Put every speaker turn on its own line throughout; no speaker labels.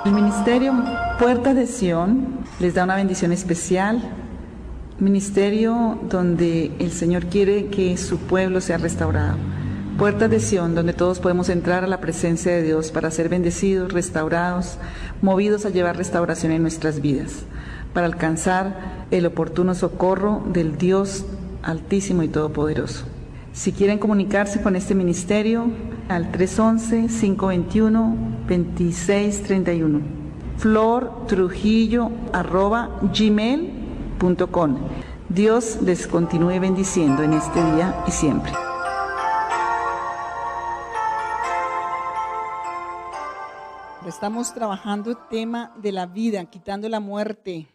El ministerio Puertas de Sion les da una bendición especial. Ministerio donde el Señor quiere que su pueblo sea restaurado. Puertas de Sion, donde todos podemos entrar a la presencia de Dios para ser bendecidos, restaurados, movidos a llevar restauración en nuestras vidas, para alcanzar el oportuno socorro del Dios Altísimo y Todopoderoso. Si quieren comunicarse con este ministerio, al 311-521-2631. flortrujillo@gmail.com. Dios les continúe bendiciendo en este día y siempre. Estamos trabajando el tema de la vida, quitando la muerte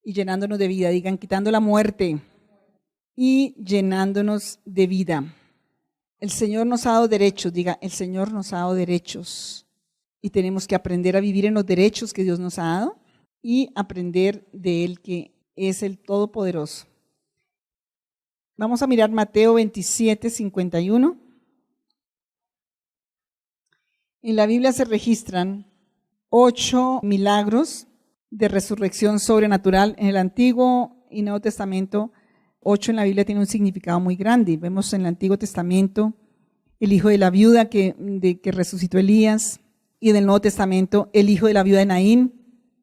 y llenándonos de vida. Digan, quitando la muerte y llenándonos de vida. El Señor nos ha dado derechos, diga, el Señor nos ha dado derechos. Y tenemos que aprender a vivir en los derechos que Dios nos ha dado y aprender de Él, que es el Todopoderoso. Vamos a mirar Mateo 27:51. En la Biblia se registran 8 milagros de resurrección sobrenatural. En el Antiguo y Nuevo Testamento, 8 en la Biblia tiene un significado muy grande. Vemos en el Antiguo Testamento el hijo de la viuda que resucitó Elías, y en el Nuevo Testamento el hijo de la viuda de Naín,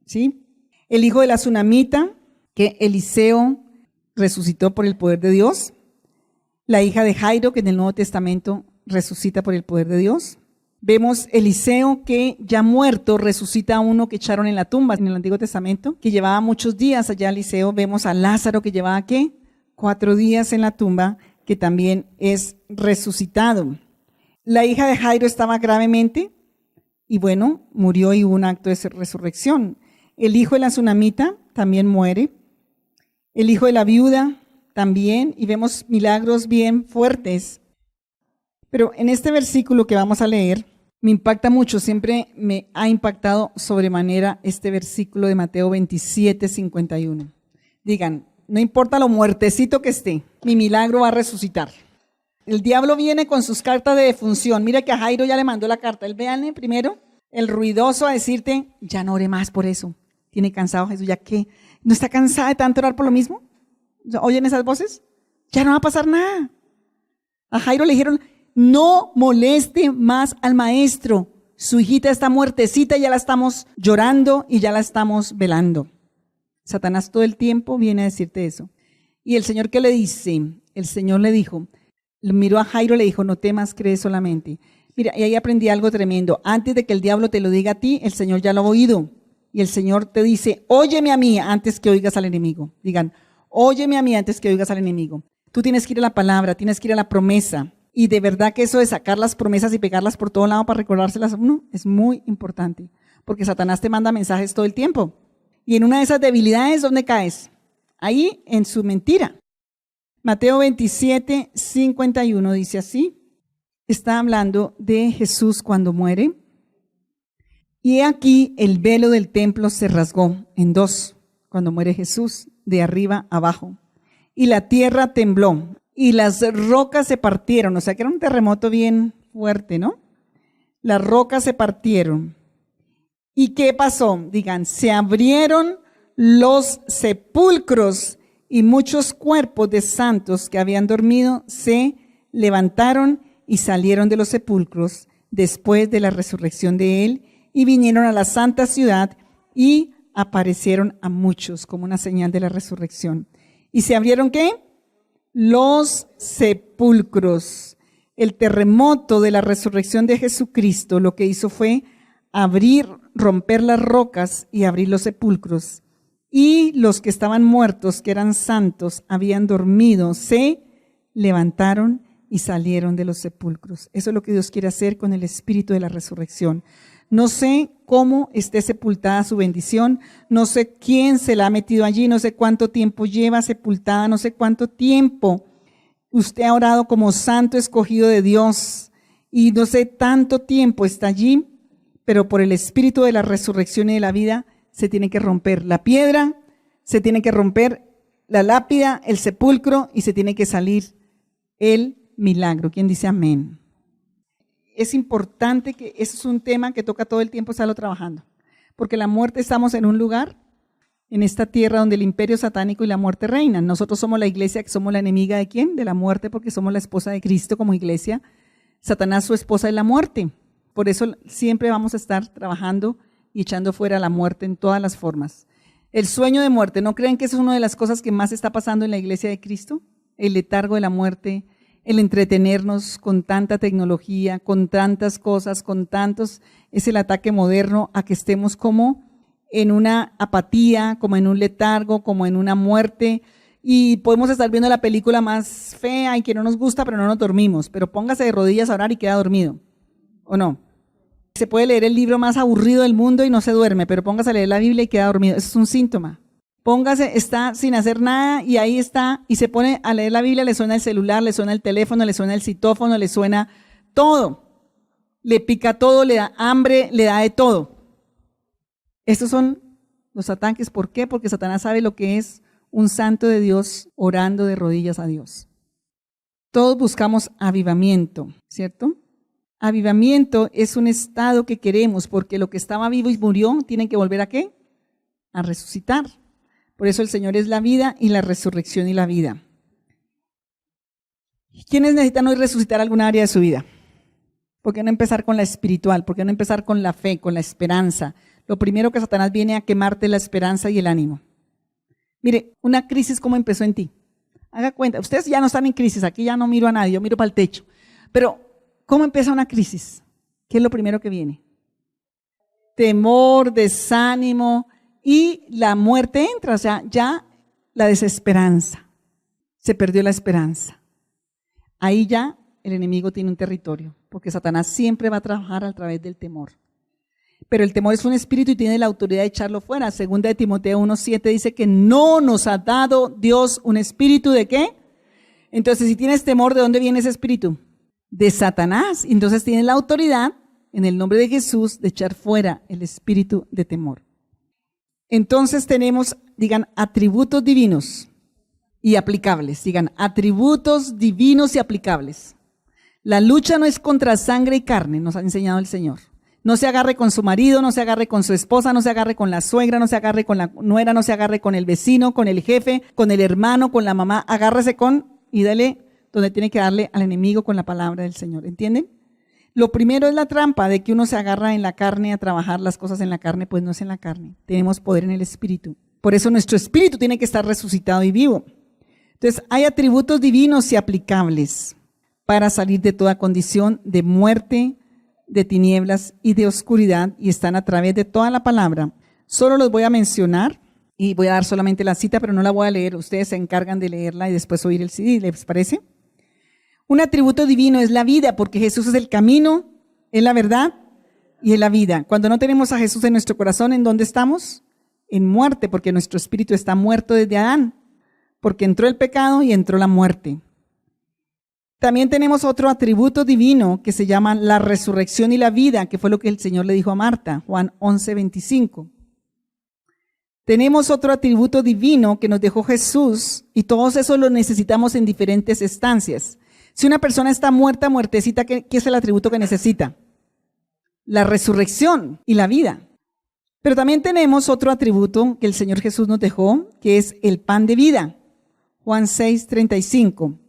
¿sí? El hijo de la tsunamita que Eliseo resucitó por el poder de Dios, la hija de Jairo que en el Nuevo Testamento resucita por el poder de Dios. Vemos Eliseo que ya muerto resucita a uno que echaron en la tumba en el Antiguo Testamento, que llevaba muchos días allá Eliseo. Vemos a Lázaro que llevaba ¿qué? 4 días en la tumba, que también es resucitado. La hija de Jairo estaba gravemente y bueno, murió y hubo un acto de resurrección. El hijo de la tsunamita también muere. El hijo de la viuda también, y vemos milagros bien fuertes. Pero en este versículo que vamos a leer, me impacta mucho, siempre me ha impactado sobremanera este versículo de Mateo 27:51. Digan, no importa lo muertecito que esté, mi milagro va a resucitar. El diablo viene con sus cartas de defunción. Mira que a Jairo ya le mandó la carta. Él véanle primero, el ruidoso a decirte, ya no ore más por eso. Tiene cansado Jesús, ¿ya qué? ¿No está cansada de tanto orar por lo mismo? ¿Oyen esas voces? Ya no va a pasar nada. A Jairo le dijeron, no moleste más al maestro. Su hijita está muertecita y ya la estamos llorando y ya la estamos velando. Satanás todo el tiempo viene a decirte eso. Y el Señor, ¿qué le dice? El Señor le dijo, miró a Jairo y le dijo, no temas, cree solamente. Mira, y ahí aprendí algo tremendo. Antes de que el diablo te lo diga a ti, el Señor ya lo ha oído. Y el Señor te dice, óyeme a mí antes que oigas al enemigo. Digan, óyeme a mí antes que oigas al enemigo. Tú tienes que ir a la palabra, tienes que ir a la promesa. Y de verdad que eso de sacar las promesas y pegarlas por todo lado para recordárselas a uno es muy importante. Porque Satanás te manda mensajes todo el tiempo. Y en una de esas debilidades, ¿dónde caes? Ahí, en su mentira. Mateo 27:51 dice así. Está hablando de Jesús cuando muere. Y he aquí el velo del templo se rasgó en 2 cuando muere Jesús, de arriba abajo. Y la tierra tembló y las rocas se partieron. O sea que era un terremoto bien fuerte, ¿no? Las rocas se partieron. ¿Y qué pasó? Digan, se abrieron los sepulcros y muchos cuerpos de santos que habían dormido se levantaron y salieron de los sepulcros después de la resurrección de él y vinieron a la santa ciudad y aparecieron a muchos como una señal de la resurrección. ¿Y se abrieron qué? Los sepulcros. El terremoto de la resurrección de Jesucristo lo que hizo fue romper las rocas y abrir los sepulcros. Y los que estaban muertos, que eran santos, habían dormido, se levantaron y salieron de los sepulcros. Eso es lo que Dios quiere hacer con el espíritu de la resurrección. No sé cómo esté sepultada su bendición, no sé quién se la ha metido allí, no sé cuánto tiempo lleva sepultada, no sé cuánto tiempo usted ha orado como santo escogido de Dios y no sé tanto tiempo está allí, pero por el espíritu de la resurrección y de la vida se tiene que romper la piedra, se tiene que romper la lápida, el sepulcro y se tiene que salir el milagro. ¿Quién dice amén? Es importante que eso es un tema que toca todo el tiempo estarlo trabajando. Porque la muerte, estamos en un lugar, en esta tierra donde el imperio satánico y la muerte reinan. Nosotros somos la iglesia, que somos la enemiga ¿de quién? De la muerte, porque somos la esposa de Cristo como iglesia. Satanás, su esposa, es la muerte. Por eso siempre vamos a estar trabajando y echando fuera la muerte en todas las formas. El sueño de muerte, ¿no creen que eso es una de las cosas que más está pasando en la iglesia de Cristo? El letargo de la muerte, el entretenernos con tanta tecnología, con tantas cosas, con tantos, es el ataque moderno a que estemos como en una apatía, como en un letargo, como en una muerte, y podemos estar viendo la película más fea y que no nos gusta, pero no nos dormimos. Pero póngase de rodillas a orar y queda dormido, ¿o no? Se puede leer el libro más aburrido del mundo y no se duerme, pero póngase a leer la Biblia y queda dormido. Eso es un síntoma. Póngase, está sin hacer nada y ahí está, y se pone a leer la Biblia, le suena el celular, le suena el teléfono, le suena el citófono, le suena todo. Le pica todo, le da hambre, le da de todo. Estos son los ataques. ¿Por qué? Porque Satanás sabe lo que es un santo de Dios orando de rodillas a Dios. Todos buscamos avivamiento, ¿cierto? Avivamiento es un estado que queremos, porque lo que estaba vivo y murió tiene que volver ¿a qué? A resucitar. Por eso el Señor es la vida y la resurrección y la vida. ¿Quiénes necesitan hoy resucitar alguna área de su vida? ¿Por qué no empezar con la espiritual? ¿Por qué no empezar con la fe, con la esperanza? Lo primero que Satanás viene a quemarte es la esperanza y el ánimo. Mire, una crisis, ¿cómo empezó en ti? Haga cuenta, ustedes ya no están en crisis, aquí ya no miro a nadie, yo miro para el techo. Pero, ¿cómo empieza una crisis? ¿Qué es lo primero que viene? Temor, desánimo y la muerte entra, o sea, ya la desesperanza. Se perdió la esperanza. Ahí ya el enemigo tiene un territorio, porque Satanás siempre va a trabajar a través del temor. Pero el temor es un espíritu y tiene la autoridad de echarlo fuera. Segunda de Timoteo 1:7 dice que no nos ha dado Dios un espíritu ¿de qué? Entonces, si tienes temor, ¿de dónde viene ese espíritu? De Satanás. Entonces tienes la autoridad, en el nombre de Jesús, de echar fuera el espíritu de temor. Entonces tenemos, digan, atributos divinos y aplicables. Digan, atributos divinos y aplicables. La lucha no es contra sangre y carne, nos ha enseñado el Señor. No se agarre con su marido, no se agarre con su esposa, no se agarre con la suegra, no se agarre con la nuera, no se agarre con el vecino, con el jefe, con el hermano, con la mamá. Agárrese y dale donde tiene que darle al enemigo con la palabra del Señor. ¿Entienden? Lo primero es la trampa de que uno se agarra en la carne a trabajar las cosas en la carne, pues no es en la carne. Tenemos poder en el espíritu. Por eso nuestro espíritu tiene que estar resucitado y vivo. Entonces, hay atributos divinos y aplicables para salir de toda condición de muerte, de tinieblas y de oscuridad, y están a través de toda la palabra. Solo los voy a mencionar y voy a dar solamente la cita, pero no la voy a leer. Ustedes se encargan de leerla y después oír el CD, ¿les parece? Un atributo divino es la vida, porque Jesús es el camino, es la verdad y es la vida. Cuando no tenemos a Jesús en nuestro corazón, ¿en dónde estamos? En muerte, porque nuestro espíritu está muerto desde Adán, porque entró el pecado y entró la muerte. También tenemos otro atributo divino que se llama la resurrección y la vida, que fue lo que el Señor le dijo a Marta, Juan 11:25. Tenemos otro atributo divino que nos dejó Jesús, y todos esos los necesitamos en diferentes estancias. Si una persona está muerta, muertecita, ¿qué es el atributo que necesita? La resurrección y la vida. Pero también tenemos otro atributo que el Señor Jesús nos dejó, que es el pan de vida. Juan 6:35.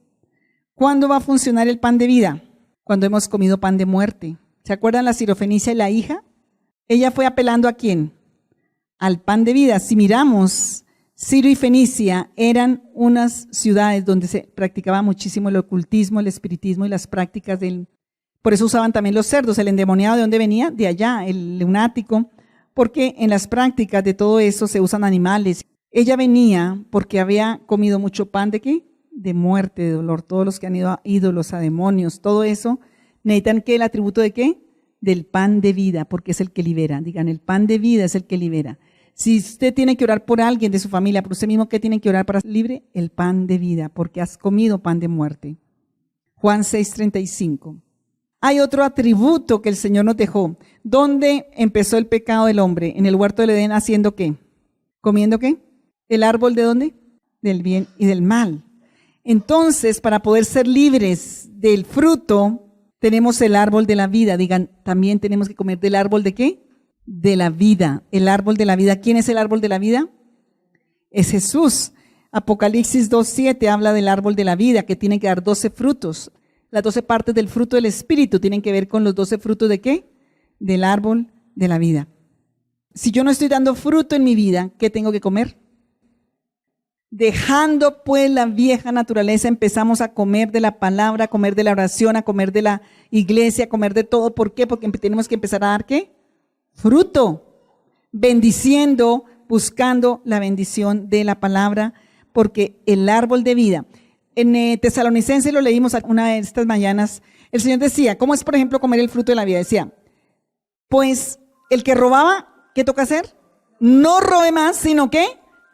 ¿Cuándo va a funcionar el pan de vida? Cuando hemos comido pan de muerte. ¿Se acuerdan la Sirofenicia y la hija? Ella fue apelando ¿a quién? Al pan de vida. Si miramos, Ciro y Fenicia eran unas ciudades donde se practicaba muchísimo el ocultismo, el espiritismo y las prácticas del... Por eso usaban también los cerdos. El endemoniado, ¿de dónde venía? De allá, el lunático, porque en las prácticas de todo eso se usan animales. Ella venía porque había comido mucho pan ¿de qué? De muerte, de dolor. Todos los que han ido a ídolos, a demonios, todo eso, necesitan ¿qué? El atributo ¿de qué? Del pan de vida, porque es el que libera. Digan, el pan de vida es el que libera. Si usted tiene que orar por alguien de su familia, por usted mismo, ¿qué tiene que orar para ser libre? El pan de vida, porque has comido pan de muerte. Juan 6:35. Hay otro atributo que el Señor nos dejó. ¿Dónde empezó el pecado del hombre? En el huerto del Edén, ¿haciendo qué? ¿Comiendo qué? ¿El árbol de dónde? Del bien y del mal. Entonces, para poder ser libres del fruto, tenemos el árbol de la vida. Digan, también tenemos que comer del árbol ¿de qué? de la vida, el árbol de la vida. ¿Quién es el árbol de la vida? Es Jesús. Apocalipsis 2:7 habla del árbol de la vida, que tiene que dar 12 frutos. Las 12 partes del fruto del Espíritu tienen que ver con los 12 frutos ¿de qué? Del árbol de la vida. Si yo no estoy dando fruto en mi vida, ¿qué tengo que comer? Dejando pues la vieja naturaleza, empezamos a comer de la palabra, a comer de la oración, a comer de la iglesia, a comer de todo. ¿Por qué? Porque tenemos que empezar a dar ¿qué? Fruto. Bendiciendo, buscando la bendición de la palabra, porque el árbol de vida. En Tesalonicenses lo leímos una de estas mañanas. El Señor decía, ¿cómo es por ejemplo comer el fruto de la vida? Decía, pues el que robaba, ¿qué toca hacer? No robe más, sino que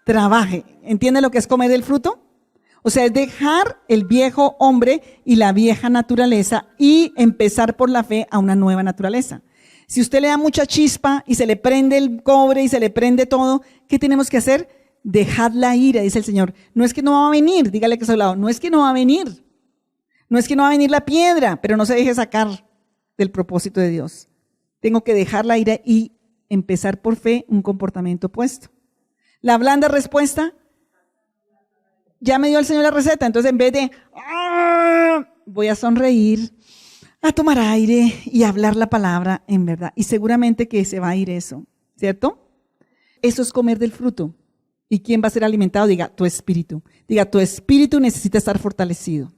trabaje. ¿Entiende lo que es comer el fruto? O sea, es dejar el viejo hombre y la vieja naturaleza y empezar por la fe a una nueva naturaleza. Si usted le da mucha chispa y se le prende el cobre y se le prende todo, ¿qué tenemos que hacer? Dejad la ira, dice el Señor. No es que no va a venir, dígale que está a su lado, no es que no va a venir. No es que no va a venir la piedra, pero no se deje sacar del propósito de Dios. Tengo que dejar la ira y empezar por fe un comportamiento opuesto. La blanda respuesta, ya me dio el Señor la receta, entonces en vez de voy a sonreír, a tomar aire y a hablar la palabra en verdad. Y seguramente que se va a ir eso, ¿cierto? Eso es comer del fruto. ¿Y quién va a ser alimentado? Diga, tu espíritu. Diga, tu espíritu necesita estar fortalecido.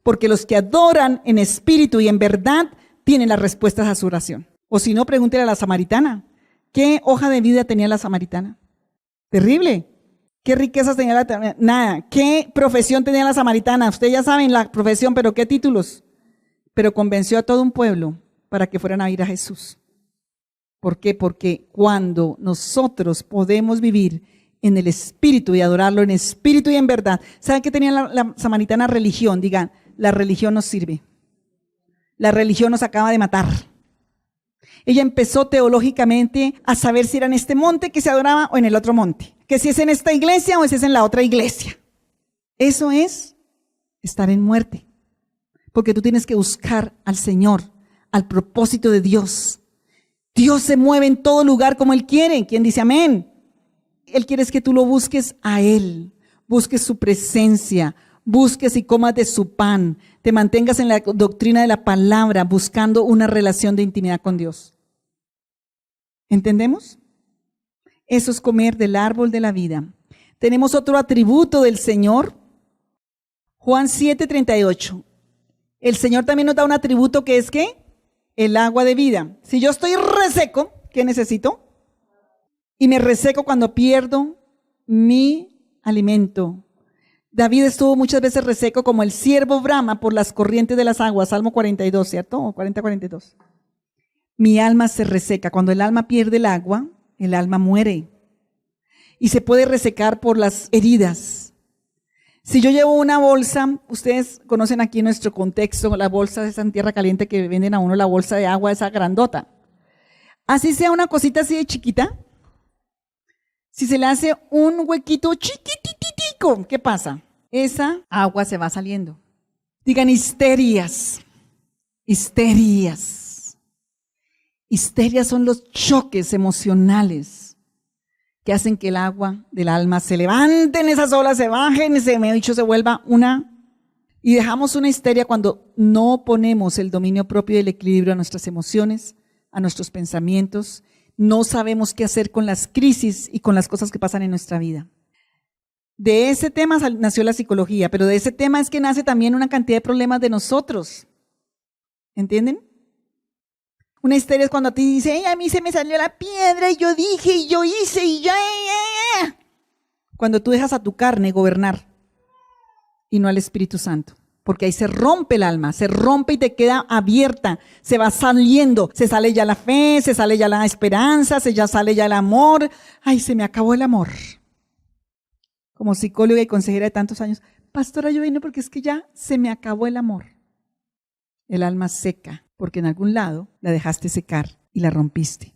Porque los que adoran en espíritu y en verdad tienen las respuestas a su oración. O si no, pregúntele a la samaritana. ¿Qué hoja de vida tenía la samaritana? Terrible. ¿Qué riquezas tenía la nada? ¿Qué profesión tenía la samaritana? Ustedes ya saben la profesión, pero ¿qué títulos? Pero convenció a todo un pueblo para que fueran a ir a Jesús. ¿Por qué? Porque cuando nosotros podemos vivir en el espíritu y adorarlo en espíritu y en verdad. ¿Saben qué tenía la samaritana? Religión. Digan, la religión nos sirve. La religión nos acaba de matar. Ella empezó teológicamente a saber si era en este monte que se adoraba o en el otro monte. Que si es en esta iglesia o si es en la otra iglesia. Eso es estar en muerte. Porque tú tienes que buscar al Señor, al propósito de Dios. Dios se mueve en todo lugar como Él quiere. ¿Quién dice amén? Él quiere que tú lo busques a Él, busques su presencia, busques y comas de su pan, te mantengas en la doctrina de la palabra, buscando una relación de intimidad con Dios. ¿Entendemos? Eso es comer del árbol de la vida. Tenemos otro atributo del Señor, Juan 7:38. El Señor también nos da un atributo que es ¿qué? El agua de vida. Si yo estoy reseco, ¿qué necesito? Y me reseco cuando pierdo mi alimento. David estuvo muchas veces reseco como el ciervo brama por las corrientes de las aguas. Salmo 42, ¿cierto? O 40-42. Mi alma se reseca. Cuando el alma pierde el agua, el alma muere. Y se puede resecar por las heridas. Si yo llevo una bolsa, ustedes conocen aquí nuestro contexto, la bolsa de esa en Tierra Caliente que venden a uno, la bolsa de agua, esa grandota. Así sea una cosita así de chiquita. Si se le hace un huequito chiquititico, ¿qué pasa? Esa agua se va saliendo. Digan histerias. Histerias. Histerias son los choques emocionales que hacen que el agua del alma se levante en esas olas, se bajen, se vuelva una. Y dejamos una histeria cuando no ponemos el dominio propio y el equilibrio a nuestras emociones, a nuestros pensamientos. No sabemos qué hacer con las crisis y con las cosas que pasan en nuestra vida. De ese tema nació la psicología, pero de ese tema es que nace también una cantidad de problemas de nosotros. ¿Entienden? Una histeria es cuando a ti dice, a mí se me salió la piedra y yo dije y yo hice y ya. Cuando tú dejas a tu carne gobernar y no al Espíritu Santo. Porque ahí se rompe el alma, se rompe y te queda abierta, se va saliendo, se sale ya la fe, se sale ya la esperanza, ya sale ya el amor. Ay, se me acabó el amor. Como psicóloga y consejera de tantos años, pastora, yo vine porque es que ya se me acabó el amor. El alma seca, porque en algún lado la dejaste secar y la rompiste.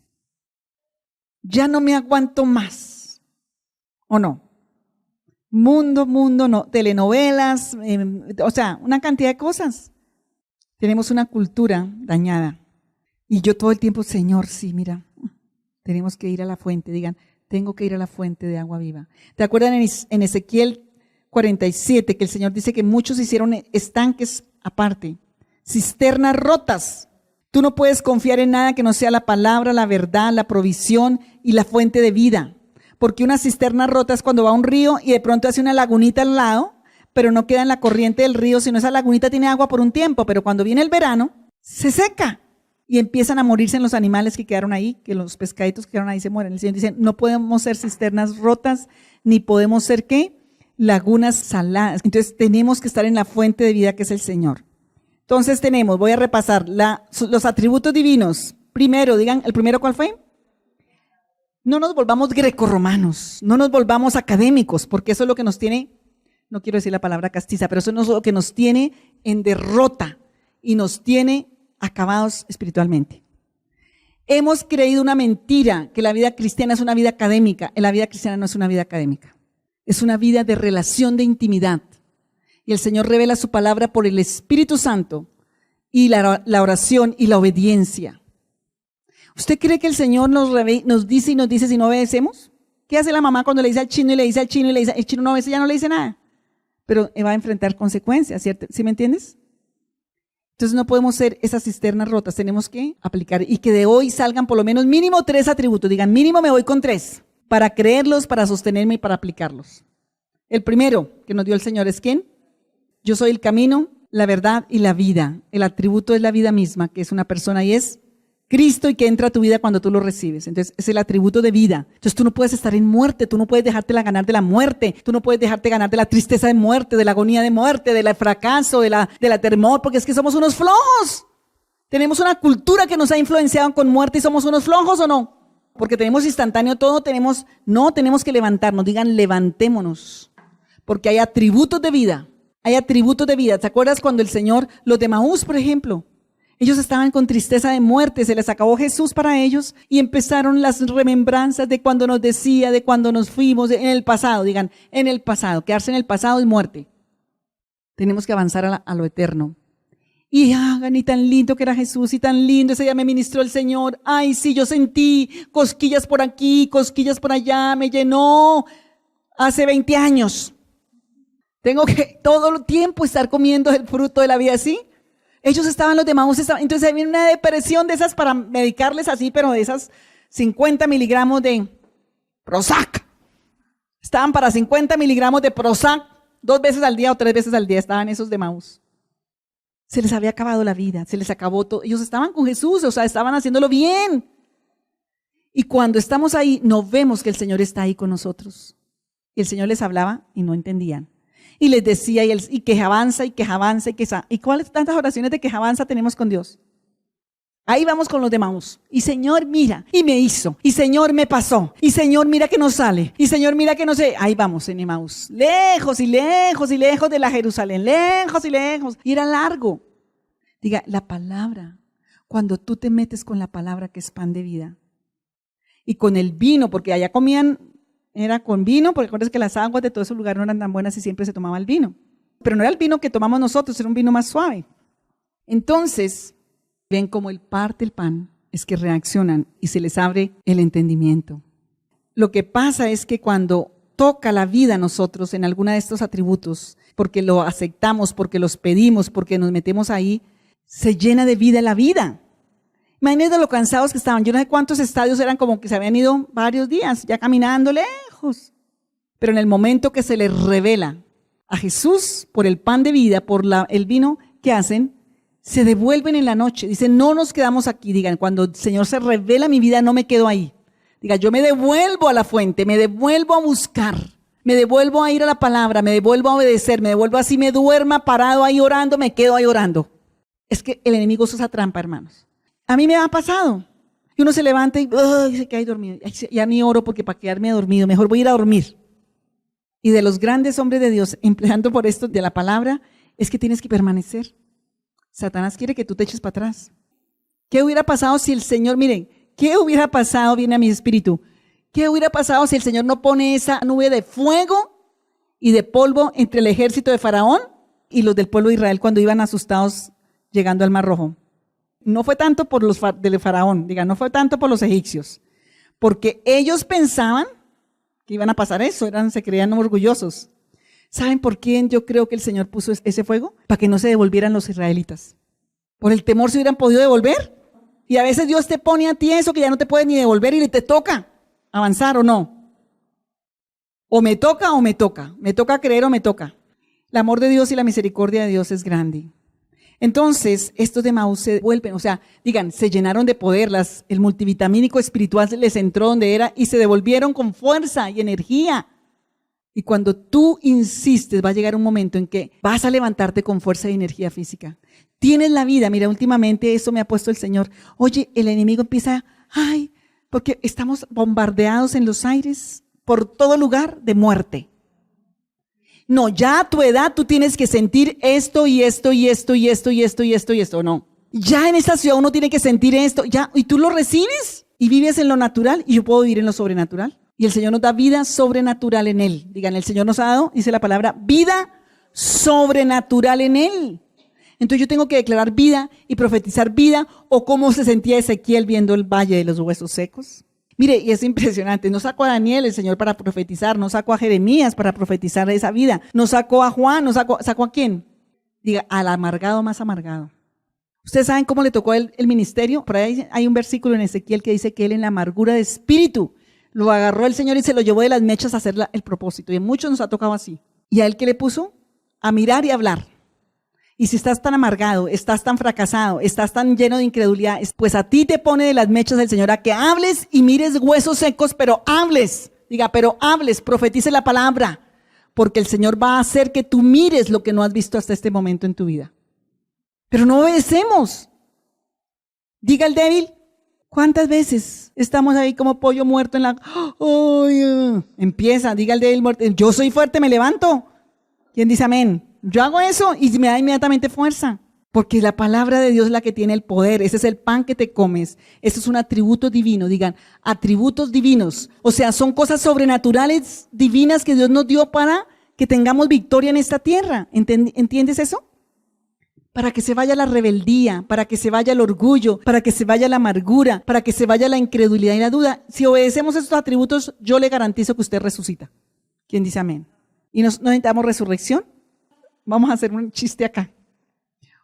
Ya no me aguanto más, ¿o no? Mundo, no, telenovelas, o sea, una cantidad de cosas. Tenemos una cultura dañada. Y yo todo el tiempo, Señor, sí, mira, Tenemos que ir a la fuente. Digan, tengo que ir a la fuente de agua viva. ¿Te acuerdan en Ezequiel 47 que el Señor dice que muchos hicieron estanques aparte, cisternas rotas? Tú no puedes confiar en nada que no sea la palabra, la verdad, la provisión y la fuente de vida. Porque una cisterna rota es cuando va a un río y de pronto hace una lagunita al lado, pero no queda en la corriente del río, sino esa lagunita tiene agua por un tiempo, pero cuando viene el verano, se seca y empiezan a morirse los animales que quedaron ahí, que los pescaditos que quedaron ahí se mueren. El Señor dice, no podemos ser cisternas rotas, ni podemos ser, ¿qué? Lagunas saladas. Entonces tenemos que estar en la fuente de vida que es el Señor. Entonces voy a repasar los atributos divinos. Primero, digan, ¿el primero cuál fue? No nos volvamos grecorromanos, no nos volvamos académicos, porque eso es lo que nos tiene, no quiero decir la palabra castiza, pero eso es lo que nos tiene en derrota y nos tiene acabados espiritualmente. Hemos creído una mentira, que la vida cristiana es una vida académica. La vida cristiana no es una vida académica, es una vida de relación, de intimidad. Y el Señor revela su palabra por el Espíritu Santo y la oración y la obediencia. ¿Usted cree que el Señor nos dice y nos dice si no obedecemos? ¿Qué hace la mamá cuando le dice al chino y le dice al chino y le dice, el chino no obedece, ya no le dice nada? Pero va a enfrentar consecuencias, ¿cierto? ¿Sí me entiendes? Entonces no podemos ser esas cisternas rotas, tenemos que aplicar y que de hoy salgan por lo menos mínimo 3 atributos. Digan, mínimo me voy con 3 para creerlos, para sostenerme y para aplicarlos. El primero que nos dio el Señor es ¿quién? Yo soy el camino, la verdad y la vida. El atributo es la vida misma, que es una persona y es Cristo y que entra a tu vida cuando tú lo recibes. Entonces es el atributo de vida. Entonces tú no puedes estar en muerte, tú no puedes dejártela ganar de la muerte, tú no puedes dejarte ganar de la tristeza de muerte, de la agonía de muerte, del fracaso, de la temor, porque es que somos unos flojos. Tenemos una cultura que nos ha influenciado con muerte y somos unos flojos, ¿o no? Porque tenemos instantáneo todo, tenemos que levantarnos. Digan, levantémonos, porque hay atributos de vida. Hay atributos de vida. ¿Te acuerdas cuando el Señor, los de Maús, por ejemplo? Ellos estaban con tristeza de muerte, se les acabó Jesús para ellos y empezaron las remembranzas de cuando nos decía, de cuando nos fuimos, en el pasado. Digan, en el pasado. Quedarse en el pasado es muerte. Tenemos que avanzar a lo eterno. Y hagan, y tan lindo que era Jesús, y tan lindo, ese día me ministró el Señor. Ay, sí, yo sentí cosquillas por aquí, cosquillas por allá, me llenó hace 20 años. Tengo que todo el tiempo estar comiendo el fruto de la vida, ¿sí? Ellos estaban, los de Maús, entonces había una depresión de esas para medicarles así, pero de esas 50 miligramos de Prozac. Estaban para 50 miligramos de Prozac 2 veces al día o 3 veces al día, estaban esos de Maús. Se les había acabado la vida, se les acabó todo. Ellos estaban con Jesús, o sea, estaban haciéndolo bien. Y cuando estamos ahí, no vemos que el Señor está ahí con nosotros. Y el Señor les hablaba y no entendían. Y les decía, y quejabanza, y quejabanza, ¿y cuáles tantas oraciones de quejabanza tenemos con Dios? Ahí vamos con los de Maús. Y Señor, mira, y me hizo. Y Señor, me pasó. Y Señor, mira que no sale. Y Señor, mira que no sé. Ahí vamos en Maús. Lejos y lejos y lejos de la Jerusalén. Lejos y lejos. Y era largo. Diga, la palabra. Cuando tú te metes con la palabra que es pan de vida. Y con el vino, porque allá comían, era con vino, porque recuerdas que las aguas de todo ese lugar no eran tan buenas y siempre se tomaba el vino. Pero no era el vino que tomamos nosotros, era un vino más suave. Entonces, ven como Él parte el pan, es que reaccionan y se les abre el entendimiento. Lo que pasa es que cuando toca la vida a nosotros en alguno de estos atributos, porque lo aceptamos, porque los pedimos, porque nos metemos ahí, se llena de vida la vida. Imagínense lo cansados que estaban. Yo no sé cuántos estadios eran, como que se habían ido varios días, ya caminando lejos. Pero en el momento que se les revela a Jesús por el pan de vida, por el vino, ¿qué hacen? Se devuelven en la noche. Dicen, no nos quedamos aquí. Digan, cuando el Señor se revela mi vida, no me quedo ahí. Diga, yo me devuelvo a la fuente, me devuelvo a buscar, me devuelvo a ir a la palabra, me devuelvo a obedecer, me devuelvo así, me duerma parado ahí orando, me quedo ahí orando. Es que el enemigo usa esa trampa, hermanos. A mí me ha pasado. Y uno se levanta y se queda ahí dormido. Ya ni oro porque para quedarme dormido, mejor voy a ir a dormir. Y de los grandes hombres de Dios, empleando por esto de la palabra, es que tienes que permanecer. Satanás quiere que tú te eches para atrás. ¿Qué hubiera pasado si el Señor, miren, qué hubiera pasado, viene a mi espíritu, qué hubiera pasado si el Señor no pone esa nube de fuego y de polvo entre el ejército de Faraón y los del pueblo de Israel cuando iban asustados llegando al Mar Rojo? No fue tanto por los del Faraón, diga, no fue tanto por los egipcios, porque ellos pensaban que iban a pasar eso, se creían orgullosos. ¿Saben por quién yo creo que el Señor puso ese fuego? Para que no se devolvieran los israelitas. Por el temor se hubieran podido devolver. Y a veces Dios te pone a ti eso que ya no te puedes ni devolver y te toca avanzar o no. O me toca o me toca. Me toca creer o me toca. El amor de Dios y la misericordia de Dios es grande. Entonces, estos de Emaús se vuelven, se llenaron de poder, el multivitamínico espiritual les entró donde era y se devolvieron con fuerza y energía. Y cuando tú insistes, va a llegar un momento en que vas a levantarte con fuerza y energía física. Tienes la vida, mira, últimamente eso me ha puesto el Señor. Oye, el enemigo empieza, porque estamos bombardeados en los aires por todo lugar de muerte. No, ya a tu edad tú tienes que sentir esto y esto y esto y esto y esto y esto y esto, no. Ya en esta ciudad uno tiene que sentir esto, ya, y tú lo recibes y vives en lo natural y yo puedo vivir en lo sobrenatural. Y el Señor nos da vida sobrenatural en Él. Digan, el Señor nos ha dado, dice la palabra, vida sobrenatural en Él. Entonces yo tengo que declarar vida y profetizar vida, o cómo se sentía Ezequiel viendo el valle de los huesos secos. Mire, y es impresionante, no sacó a Daniel el Señor para profetizar, no sacó a Jeremías para profetizar esa vida, no sacó a Juan, ¿sacó a quién? Diga, al amargado más amargado. ¿Ustedes saben cómo le tocó a él el ministerio? Por ahí hay un versículo en Ezequiel que dice que él en la amargura de espíritu lo agarró el Señor y se lo llevó de las mechas a hacer el propósito. Y a muchos nos ha tocado así. ¿Y a él qué le puso? A mirar y hablar. Y si estás tan amargado, estás tan fracasado, estás tan lleno de incredulidad, pues a ti te pone de las mechas el Señor a que hables y mires huesos secos, pero hables. Diga, pero hables, profetice la palabra, porque el Señor va a hacer que tú mires lo que no has visto hasta este momento en tu vida. Pero no obedecemos. Diga el débil, ¿cuántas veces estamos ahí como pollo muerto en la... Empieza, diga el débil muerto, yo soy fuerte, me levanto. ¿Quién dice amén? Yo hago eso y me da inmediatamente fuerza, porque la palabra de Dios es la que tiene el poder. Ese es el pan que te comes. Eso es un atributo divino. Digan, atributos divinos. O sea, son cosas sobrenaturales, divinas que Dios nos dio para que tengamos victoria en esta tierra. ¿Entiendes eso? Para que se vaya la rebeldía, para que se vaya el orgullo, para que se vaya la amargura, para que se vaya la incredulidad y la duda. Si obedecemos estos atributos, yo le garantizo que usted resucita. ¿Quién dice amén? ¿Y no necesitamos resurrección? Vamos a hacer un chiste acá.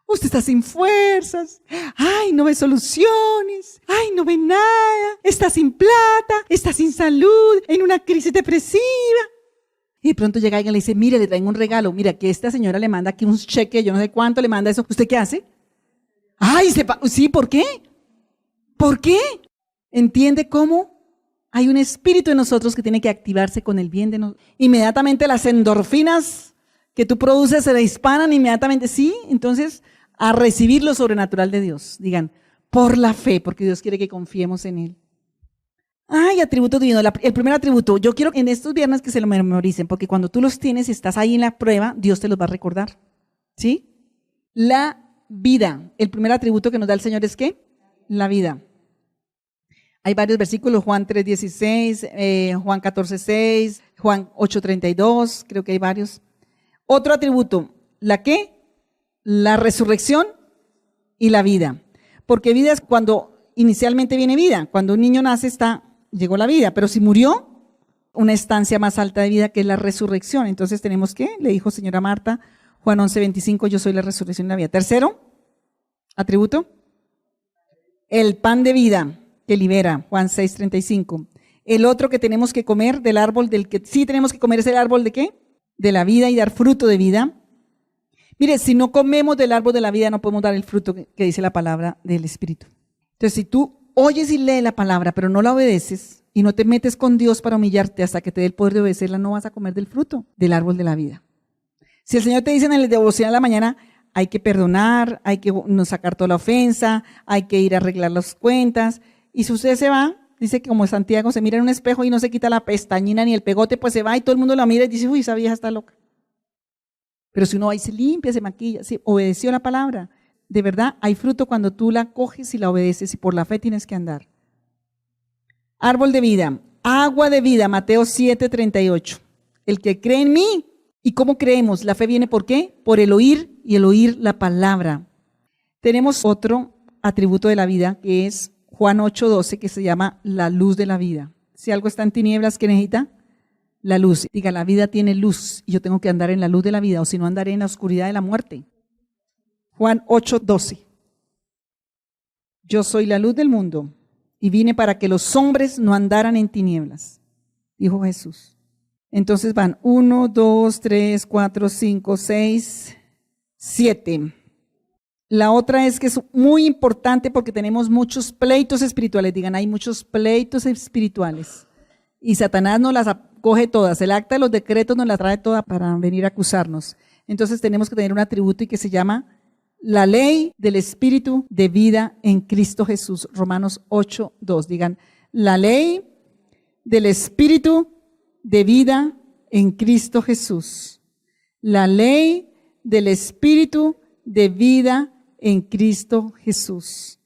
Usted está sin fuerzas. Ay, no ve soluciones. Ay, no ve nada. Está sin plata. Está sin salud. En una crisis depresiva. Y de pronto llega alguien y le dice, mire, le traigo un regalo. Mira, que esta señora le manda aquí un cheque, yo no sé cuánto le manda eso. ¿Usted qué hace? Ay, sí, ¿por qué? ¿Por qué? ¿Entiende cómo? Hay un espíritu en nosotros que tiene que activarse con el bien de nosotros. Inmediatamente las endorfinas que tú produces se disparan inmediatamente. Sí, entonces a recibir lo sobrenatural de Dios. Digan, por la fe, porque Dios quiere que confiemos en Él. Ay, atributo divino. El primer atributo, yo quiero en estos viernes que se lo memoricen, porque cuando tú los tienes y estás ahí en la prueba, Dios te los va a recordar. ¿Sí? La vida. El primer atributo que nos da el Señor es ¿qué? La vida. Hay varios versículos, Juan 3:16, Juan 14:6, Juan 8:32, creo que hay varios. Otro atributo, ¿la qué? La resurrección y la vida. Porque vida es cuando inicialmente viene vida. Cuando un niño nace llegó la vida, pero si murió, una estancia más alta de vida que es la resurrección. Entonces tenemos que, le dijo señora Marta, Juan 11:25, yo soy la resurrección y la vida. Tercero, atributo, el pan de vida que libera, Juan 6:35. El otro que tenemos que comer del árbol del que sí tenemos que comer es el árbol de ¿qué? De la vida y dar fruto de vida. Mire, si no comemos del árbol de la vida no podemos dar el fruto que dice la palabra del Espíritu. Entonces, si tú oyes y lees la palabra, pero no la obedeces y no te metes con Dios para humillarte hasta que te dé el poder de obedecerla, no vas a comer del fruto del árbol de la vida. Si el Señor te dice en el devocional de la mañana, hay que perdonar, hay que no sacar toda la ofensa, hay que ir a arreglar las cuentas, y si usted se va, dice que como Santiago se mira en un espejo y no se quita la pestañina ni el pegote, pues se va y todo el mundo la mira y dice, uy, esa vieja está loca. Pero si uno va y se limpia, se maquilla, sí, obedeció la palabra, de verdad hay fruto cuando tú la coges y la obedeces y por la fe tienes que andar. Árbol de vida, agua de vida, Mateo 7:38. El que cree en mí, ¿y cómo creemos? La fe viene ¿por qué? Por el oír y el oír la palabra. Tenemos otro atributo de la vida que es Juan 8:12, que se llama la luz de la vida. Si algo está en tinieblas, ¿qué necesita? La luz. Diga, la vida tiene luz y yo tengo que andar en la luz de la vida, o si no andaré en la oscuridad de la muerte. Juan 8:12. Yo soy la luz del mundo y vine para que los hombres no andaran en tinieblas, dijo Jesús. Entonces van 1, 2, 3, 4, 5, 6, 7. La otra es que es muy importante porque tenemos muchos pleitos espirituales. Digan, hay muchos pleitos espirituales. Y Satanás nos las coge todas. El acta de los decretos nos las trae todas para venir a acusarnos. Entonces tenemos que tener un atributo y que se llama la ley del Espíritu de vida en Cristo Jesús. Romanos 8:2. Digan, la ley del Espíritu de vida en Cristo Jesús. La ley del Espíritu de vida en Cristo Jesús.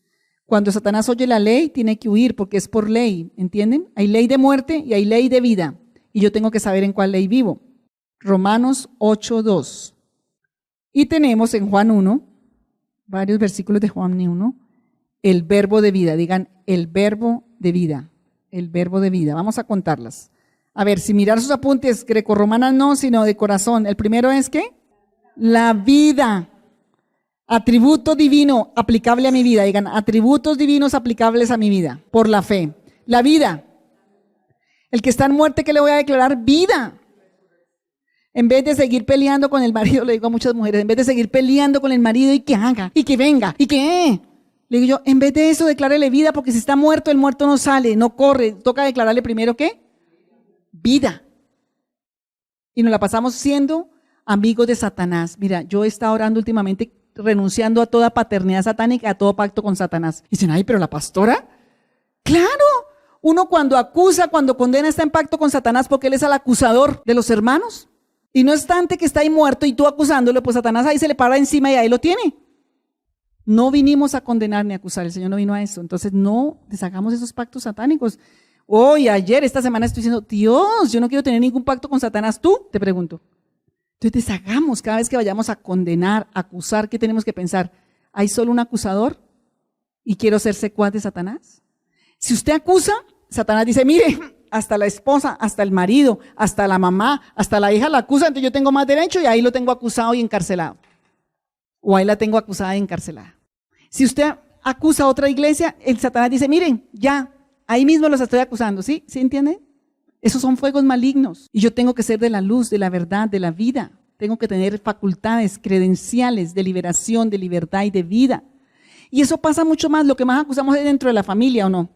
Cuando Satanás oye la ley, tiene que huir porque es por ley, ¿entienden? Hay ley de muerte y hay ley de vida. Y yo tengo que saber en cuál ley vivo. Romanos 8:2. Y tenemos en Juan 1, varios versículos de Juan 1, el verbo de vida. Digan, el verbo de vida. El verbo de vida. Vamos a contarlas. A ver, si mirar sus apuntes grecorromanas no, sino de corazón. El primero es ¿qué? La vida. Atributo divino aplicable a mi vida. Digan, atributos divinos aplicables a mi vida, por la fe. La vida. El que está en muerte, ¿qué le voy a declarar? Vida. En vez de seguir peleando con el marido, le digo a muchas mujeres, en vez de seguir peleando con el marido y que haga, y que venga, y que... Le digo yo, en vez de eso, declárele vida, porque si está muerto, el muerto no sale, no corre. Toca declararle primero, ¿qué? Vida. Y nos la pasamos siendo amigos de Satanás. Mira, yo he estado orando últimamente renunciando a toda paternidad satánica, a todo pacto con Satanás. Y dicen, ay, pero la pastora, claro, uno cuando acusa, cuando condena está en pacto con Satanás porque él es el acusador de los hermanos. Y no obstante que está ahí muerto y tú acusándolo, pues Satanás ahí se le para encima y ahí lo tiene. No vinimos a condenar ni a acusar, el Señor no vino a eso. Entonces no deshagamos esos pactos satánicos. Hoy, ayer, esta semana estoy diciendo, Dios, yo no quiero tener ningún pacto con Satanás. ¿Tú? Te pregunto. Entonces deshagamos cada vez que vayamos a condenar, a acusar, ¿qué tenemos que pensar? ¿Hay solo un acusador y quiero ser secuaz de Satanás? Si usted acusa, Satanás dice, mire, hasta la esposa, hasta el marido, hasta la mamá, hasta la hija la acusa, entonces yo tengo más derecho y ahí lo tengo acusado y encarcelado. O ahí la tengo acusada y encarcelada. Si usted acusa a otra iglesia, el Satanás dice, miren, ya, ahí mismo los estoy acusando, ¿sí? ¿Sí entienden? Esos son fuegos malignos. Y yo tengo que ser de la luz, de la verdad, de la vida. Tengo que tener facultades, credenciales de liberación, de libertad y de vida. Y eso pasa mucho más. Lo que más acusamos es dentro de la familia, ¿o no?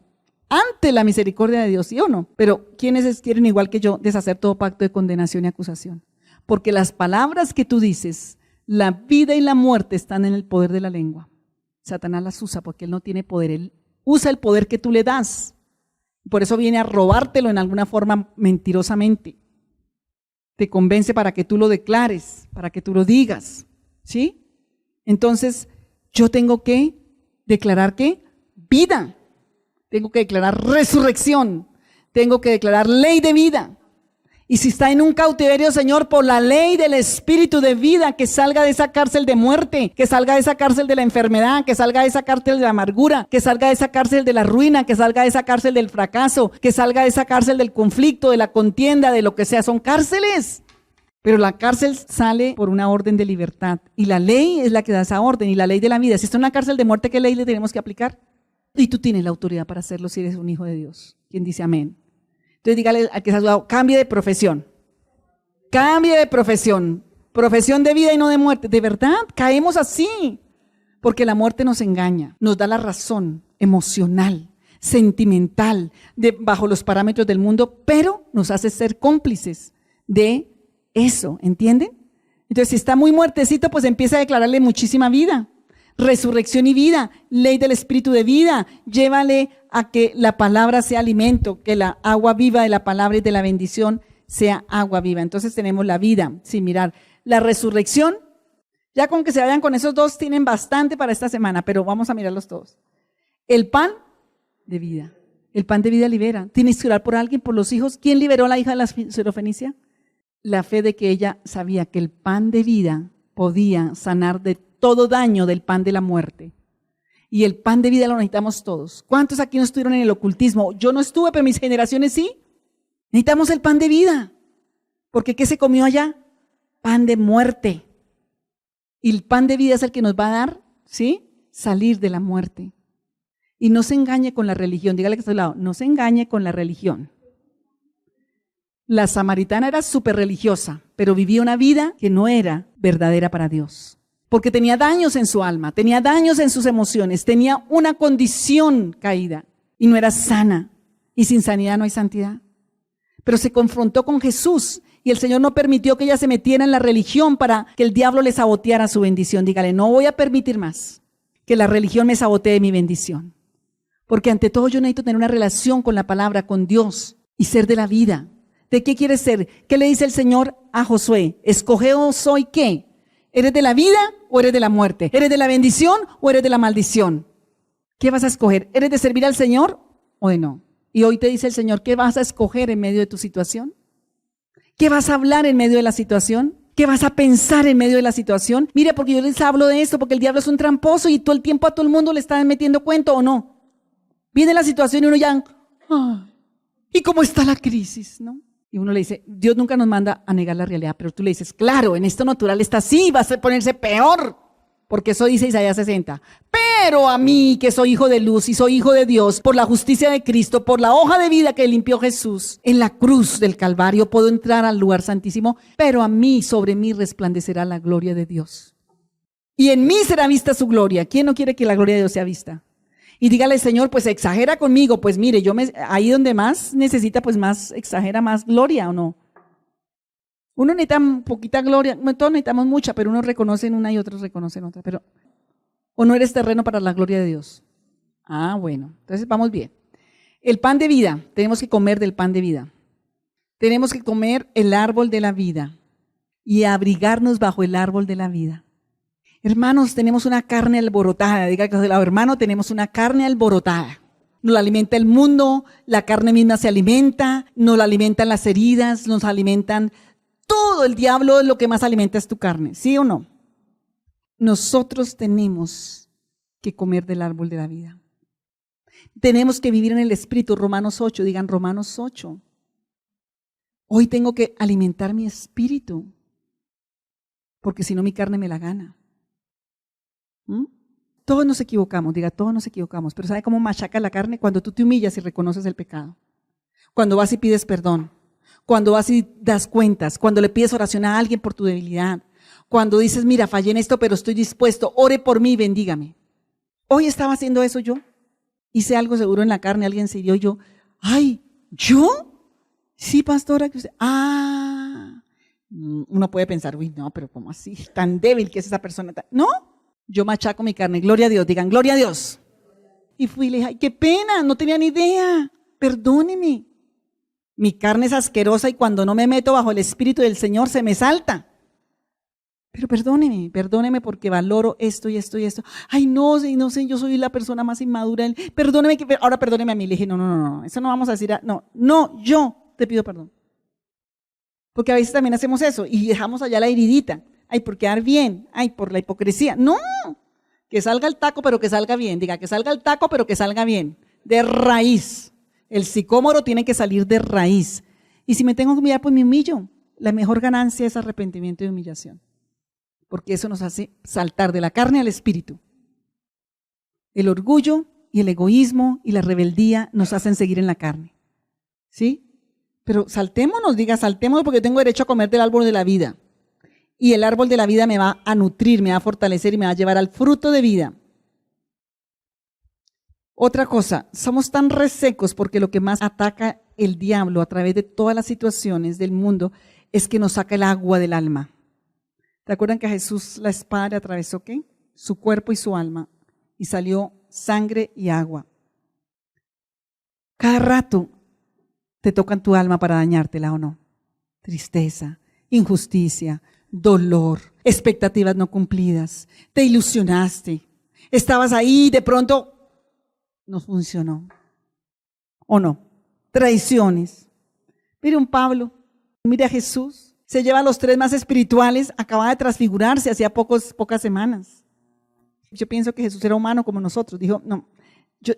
Ante la misericordia de Dios, ¿sí o no? Pero ¿quiénes quieren, igual que yo, deshacer todo pacto de condenación y acusación? Porque las palabras que tú dices, la vida y la muerte están en el poder de la lengua. Satanás las usa porque él no tiene poder. Él usa el poder que tú le das. Por eso viene a robártelo en alguna forma mentirosamente. Te convence para que tú lo declares, para que tú lo digas, ¿sí? Entonces, yo tengo que declarar ¿qué? Vida. Tengo que declarar resurrección. Tengo que declarar ley de vida. Y si está en un cautiverio, Señor, por la ley del Espíritu de vida, que salga de esa cárcel de muerte, que salga de esa cárcel de la enfermedad, que salga de esa cárcel de la amargura, que salga de esa cárcel de la ruina, que salga de esa cárcel del fracaso, que salga de esa cárcel del conflicto, de la contienda, de lo que sea. Son cárceles. Pero la cárcel sale por una orden de libertad. Y la ley es la que da esa orden y la ley de la vida. Si está en una cárcel de muerte, ¿qué ley le tenemos que aplicar? Y tú tienes la autoridad para hacerlo si eres un hijo de Dios. ¿Quién dice amén? Entonces dígale al que se ha ayudado, cambie de profesión. Cambie de profesión. Profesión de vida y no de muerte. De verdad, caemos así. Porque la muerte nos engaña. Nos da la razón emocional, sentimental, bajo los parámetros del mundo, pero nos hace ser cómplices de eso, ¿entienden? Entonces si está muy muertecito, pues empieza a declararle muchísima vida. Resurrección y vida, ley del Espíritu de vida, llévale a que la palabra sea alimento, que la agua viva de la palabra y de la bendición sea agua viva. Entonces tenemos la vida, sin mirar. La resurrección, ya con que se vayan con esos dos, tienen bastante para esta semana, pero vamos a mirarlos todos. El pan de vida, el pan de vida libera. Tienes que orar por alguien, por los hijos. ¿Quién liberó a la hija de la Sirofenicia? La fe de que ella sabía que el pan de vida podía sanar de todo daño del pan de la muerte. Y el pan de vida lo necesitamos todos. ¿Cuántos aquí no estuvieron en el ocultismo? Yo no estuve, pero mis generaciones sí. Necesitamos el pan de vida. Porque ¿qué se comió allá? Pan de muerte. Y el pan de vida es el que nos va a dar, ¿sí? Salir de la muerte. Y no se engañe con la religión. Dígale que está a su lado. No se engañe con la religión. La samaritana era súper religiosa, pero vivía una vida que no era verdadera para Dios. Porque tenía daños en su alma, tenía daños en sus emociones, tenía una condición caída y no era sana. Y sin sanidad no hay santidad. Pero se confrontó con Jesús y el Señor no permitió que ella se metiera en la religión para que el diablo le saboteara su bendición. Dígale, no voy a permitir más que la religión me sabotee mi bendición. Porque ante todo yo necesito tener una relación con la palabra, con Dios y ser de la vida. ¿De qué quieres ser? ¿Qué le dice el Señor a Josué? Escoge soy qué. ¿Eres de la vida o eres de la muerte? ¿Eres de la bendición o eres de la maldición? ¿Qué vas a escoger? ¿Eres de servir al Señor o de no? Y hoy te dice el Señor, ¿qué vas a escoger en medio de tu situación? ¿Qué vas a hablar en medio de la situación? ¿Qué vas a pensar en medio de la situación? Mire, porque yo les hablo de esto, porque el diablo es un tramposo y todo el tiempo a todo el mundo le están metiendo cuento, ¿o no? Viene la situación y uno ya, ¿y cómo está la crisis? ¿No? Y uno le dice, Dios nunca nos manda a negar la realidad, pero tú le dices, claro, en esto natural está así, va a ponerse peor, porque eso dice Isaías 60. Pero a mí, que soy hijo de luz y soy hijo de Dios, por la justicia de Cristo, por la hoja de vida que limpió Jesús en la cruz del Calvario, puedo entrar al lugar santísimo, pero a mí, sobre mí resplandecerá la gloria de Dios. Y en mí será vista su gloria. ¿Quién no quiere que la gloria de Dios sea vista? Y dígale, Señor, pues exagera conmigo, pues mire, ahí donde más necesita, pues más exagera, más gloria, ¿o no? Uno necesita poquita gloria, todos necesitamos mucha, pero unos reconocen una y otros reconocen otra, pero ¿o no eres terreno para la gloria de Dios? Ah, bueno, entonces vamos bien. El pan de vida, tenemos que comer del pan de vida. Tenemos que comer el árbol de la vida y abrigarnos bajo el árbol de la vida. Hermanos, tenemos una carne alborotada. Diga que a su lado, hermano, tenemos una carne alborotada. Nos la alimenta el mundo, la carne misma se alimenta, nos la alimentan las heridas, nos alimentan todo. El diablo es lo que más alimenta es tu carne, ¿sí o no? Nosotros tenemos que comer del árbol de la vida. Tenemos que vivir en el Espíritu. Romanos 8, digan Romanos 8. Hoy tengo que alimentar mi espíritu, porque si no mi carne me la gana. Todos nos equivocamos, diga, todos nos equivocamos, pero ¿sabe cómo machaca la carne? Cuando tú te humillas y reconoces el pecado, cuando vas y pides perdón, cuando vas y das cuentas, cuando le pides oración a alguien por tu debilidad, cuando dices, mira, fallé en esto, pero estoy dispuesto, ore por mí y bendígame. Hoy estaba haciendo eso yo, hice algo seguro en la carne, alguien se hirió y yo, ay, ¿yo? Sí, pastora, que usted, uno puede pensar, uy, no, pero ¿cómo así? Tan débil que es esa persona, ¿no? Yo machaco mi carne, gloria a Dios, digan, gloria a Dios. Y fui y le dije, ay, qué pena, no tenía ni idea, perdóneme. Mi carne es asquerosa y cuando no me meto bajo el Espíritu del Señor se me salta. Pero perdóneme porque valoro esto y esto y esto. Ay, no sé, yo soy la persona más inmadura. Ahora perdóneme a mí. Le dije, no, eso no vamos a decir, yo te pido perdón. Porque a veces también hacemos eso y dejamos allá la heridita. Ay, por quedar bien, ay, por la hipocresía. No, que salga el taco, pero que salga bien. Diga, que salga el taco, pero que salga bien. De raíz. El sicómoro tiene que salir de raíz. Y si me tengo que humillar, pues me humillo. La mejor ganancia es arrepentimiento y humillación. Porque eso nos hace saltar de la carne al espíritu. El orgullo y el egoísmo y la rebeldía nos hacen seguir en la carne. ¿Sí? Pero saltémonos, saltémonos porque tengo derecho a comer del árbol de la vida. Y el árbol de la vida me va a nutrir, me va a fortalecer y me va a llevar al fruto de vida. Otra cosa, somos tan resecos porque lo que más ataca el diablo a través de todas las situaciones del mundo es que nos saca el agua del alma. ¿Te acuerdan que a Jesús la espada le atravesó qué? Su cuerpo y su alma y salió sangre y agua. Cada rato te tocan tu alma para dañártela o no. Tristeza, injusticia, dolor, expectativas no cumplidas, te ilusionaste, estabas ahí y de pronto no funcionó, ¿o no? Traiciones. Mire un Pablo, mire a Jesús, se lleva a los 3 más espirituales, acababa de transfigurarse hacía pocas semanas. Yo pienso que Jesús era humano como nosotros. Dijo, no,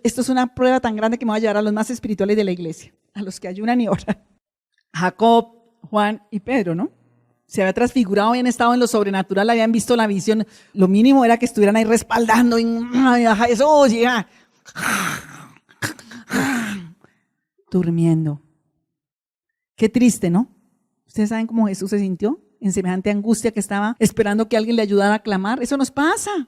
esto es una prueba tan grande que me va a llevar a los más espirituales de la iglesia, a los que ayunan y oran. Jacob, Juan y Pedro, ¿no? Se había transfigurado, habían estado en lo sobrenatural, habían visto la visión. Lo mínimo era que estuvieran ahí respaldando eso, llega durmiendo. Qué triste, ¿no? ¿Ustedes saben cómo Jesús se sintió? En semejante angustia que estaba esperando que alguien le ayudara a clamar. Eso nos pasa.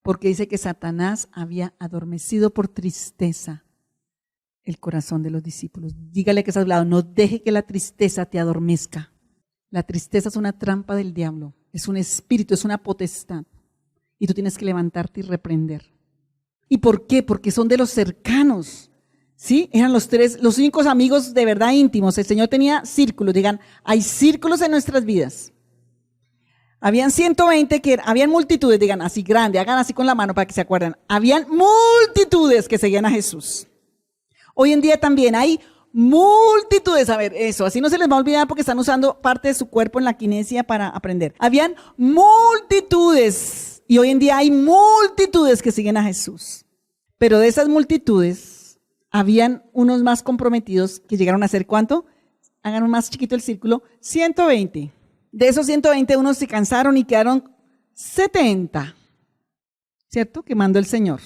Porque dice que Satanás había adormecido por tristeza el corazón de los discípulos. Dígale que está a su lado, no deje que la tristeza te adormezca. La tristeza es una trampa del diablo, es un espíritu, es una potestad. Y tú tienes que levantarte y reprender. ¿Y por qué? Porque son de los cercanos. ¿Sí? Eran los 5 amigos de verdad íntimos. El Señor tenía círculos. Digan, hay círculos en nuestras vidas. Habían 120 habían multitudes, digan así grande, hagan así con la mano para que se acuerden. Habían multitudes que seguían a Jesús. Hoy en día también hay multitudes, a ver, eso, así no se les va a olvidar porque están usando parte de su cuerpo en la kinesia para aprender. Habían multitudes y hoy en día hay multitudes que siguen a Jesús. Pero de esas multitudes, habían unos más comprometidos que llegaron a ser, ¿cuánto? Hagan un más chiquito el círculo, 120. De esos 120, unos se cansaron y quedaron 70, ¿cierto? Que mandó el Señor.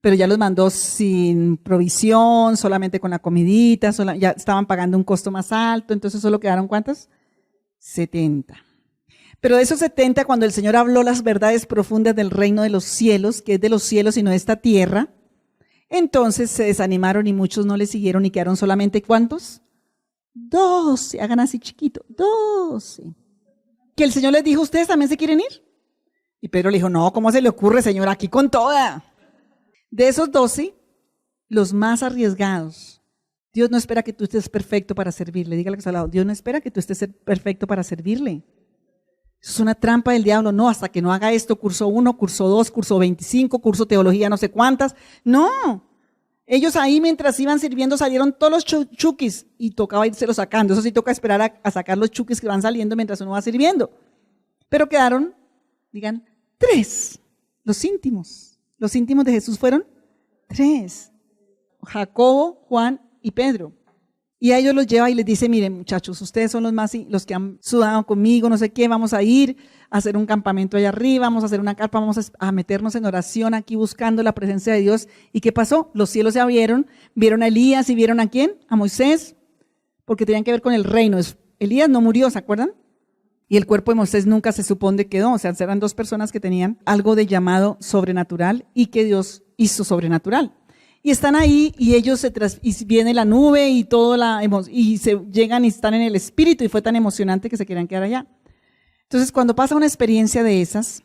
Pero ya los mandó sin provisión, solamente con la comidita, ya estaban pagando un costo más alto, entonces solo quedaron ¿cuántos? 70. Pero de esos 70, cuando el Señor habló las verdades profundas del reino de los cielos, que es de los cielos y no de esta tierra, entonces se desanimaron y muchos no le siguieron y quedaron solamente ¿cuántos? 12, hagan así chiquito, 12. Que el Señor les dijo, ¿ustedes también se quieren ir? Y Pedro le dijo, no, ¿cómo se le ocurre, Señor? Aquí con toda. De esos 12, los más arriesgados, Dios no espera que tú estés perfecto para servirle. Dígale que está al lado, Dios no espera que tú estés perfecto para servirle. Eso es una trampa del diablo. No, hasta que no haga esto, curso 1, curso 2, curso 25, curso teología no sé cuántas. No. Ellos ahí mientras iban sirviendo salieron todos los chukis y tocaba irse los sacando. Eso sí toca esperar a sacar los chukis que van saliendo mientras uno va sirviendo. Pero quedaron, digan, 3, los íntimos. Los íntimos de Jesús fueron 3. Jacobo, Juan y Pedro. Y a ellos los lleva y les dice, miren muchachos, ustedes son los que han sudado conmigo, no sé qué, vamos a ir a hacer un campamento allá arriba, vamos a hacer una carpa, vamos a meternos en oración aquí buscando la presencia de Dios. ¿Y qué pasó? Los cielos se abrieron, vieron a Elías y vieron a ¿quién? A Moisés, porque tenían que ver con el reino. Elías no murió, ¿se acuerdan? Y el cuerpo de Moisés nunca se supone quedó, o sea, eran 2 personas que tenían algo de llamado sobrenatural y que Dios hizo sobrenatural. Y están ahí y ellos y viene la nube y y se llegan y están en el espíritu y fue tan emocionante que se querían quedar allá. Entonces cuando pasa una experiencia de esas,